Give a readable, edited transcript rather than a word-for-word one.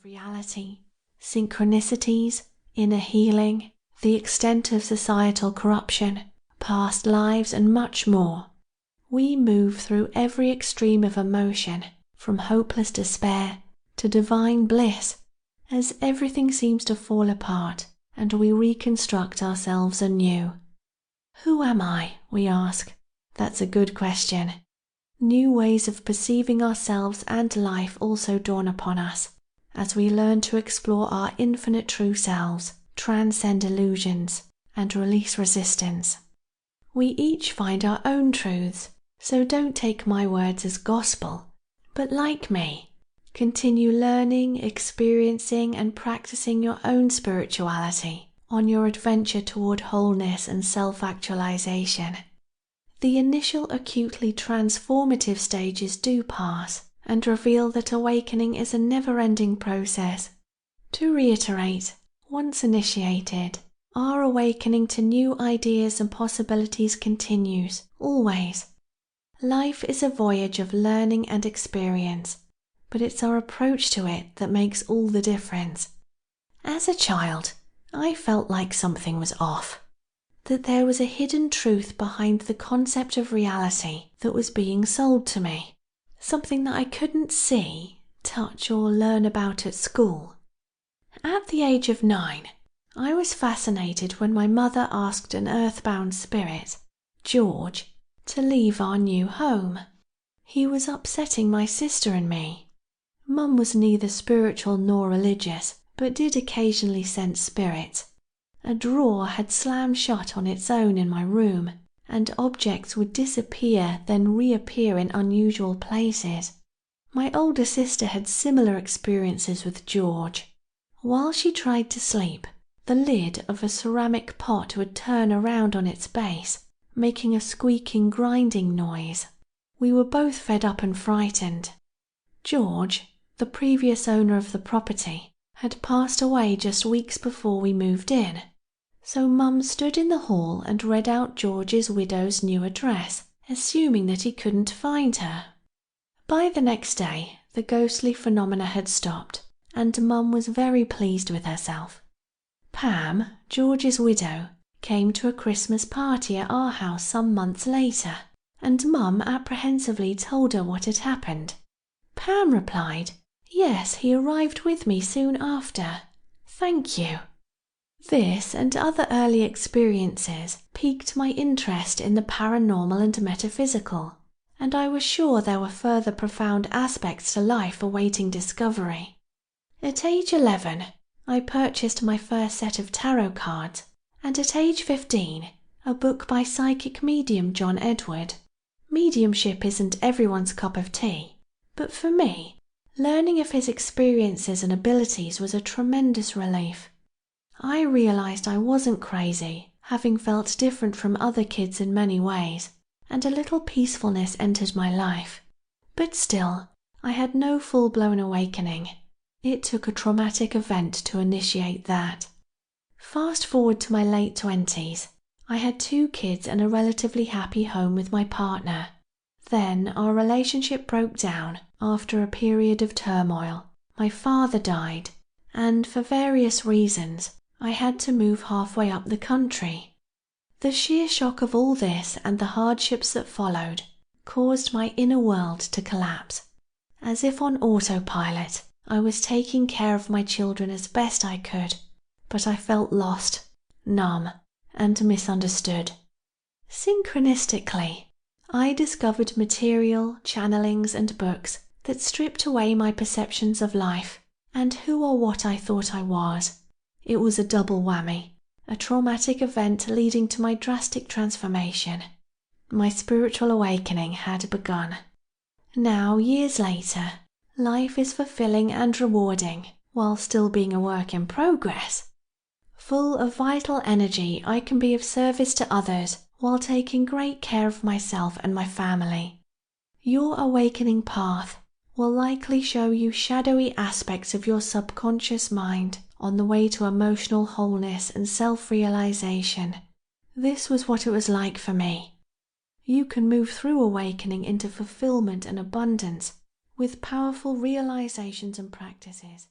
of reality, synchronicities, inner healing, the extent of societal corruption, past lives, and much more. We move through every extreme of emotion, from hopeless despair to divine bliss, as everything seems to fall apart and we reconstruct ourselves anew. Who am I, we ask? That's a good question. New ways of perceiving ourselves and life also dawn upon us, as we learn to explore our infinite true selves, transcend illusions, and release resistance. We each find our own truths, so don't take my words as gospel, but like me, continue learning, experiencing, and practicing your own spirituality on your adventure toward wholeness and self-actualization. The initial acutely transformative stages do pass and reveal that awakening is a never-ending process. To reiterate, once initiated, our awakening to new ideas and possibilities continues, always. Life is a voyage of learning and experience, but it's our approach to it that makes all the difference. As a child, I felt like something was off, that there was a hidden truth behind the concept of reality that was being sold to me, something that I couldn't see, touch, or learn about at school. At the age of 9, I was fascinated when my mother asked an earthbound spirit, George, to leave our new home. He was upsetting my sister and me. Mum was neither spiritual nor religious, but did occasionally sense spirit. A drawer had slammed shut on its own in my room, and objects would disappear then reappear in unusual places. My older sister had similar experiences with George. While she tried to sleep, the lid of a ceramic pot would turn around on its base, making a squeaking, grinding noise. We were both fed up and frightened. George, the previous owner of the property, had passed away just weeks before we moved in, so Mum stood in the hall and read out George's widow's new address, assuming that he couldn't find her. By the next day, the ghostly phenomena had stopped, and Mum was very pleased with herself. Pam, George's widow, came to a Christmas party at our house some months later, and Mum apprehensively told her what had happened. Pam replied, "Yes, he arrived with me soon after. Thank you." This and other early experiences piqued my interest in the paranormal and metaphysical, and I was sure there were further profound aspects to life awaiting discovery. At age 11, I purchased my first set of tarot cards, and at age 15, a book by psychic medium John Edward. Mediumship isn't everyone's cup of tea, but for me, learning of his experiences and abilities was a tremendous relief. I realized I wasn't crazy, having felt different from other kids in many ways, and a little peacefulness entered my life. But still, I had no full-blown awakening. It took a traumatic event to initiate that. Fast forward to my late 20s. I had 2 kids and a relatively happy home with my partner. Then our relationship broke down after a period of turmoil. My father died, and for various reasons, I had to move halfway up the country. The sheer shock of all this and the hardships that followed caused my inner world to collapse. As if on autopilot, I was taking care of my children as best I could, but I felt lost, numb, and misunderstood. Synchronistically, I discovered material, channelings, and books that stripped away my perceptions of life and who or what I thought I was. It was a double whammy, a traumatic event leading to my drastic transformation. My spiritual awakening had begun. Now, years later, life is fulfilling and rewarding, while still being a work in progress. Full of vital energy, I can be of service to others while taking great care of myself and my family. Your awakening path will likely show you shadowy aspects of your subconscious mind on the way to emotional wholeness and self-realization. This was what it was like for me. You can move through awakening into fulfillment and abundance with powerful realizations and practices.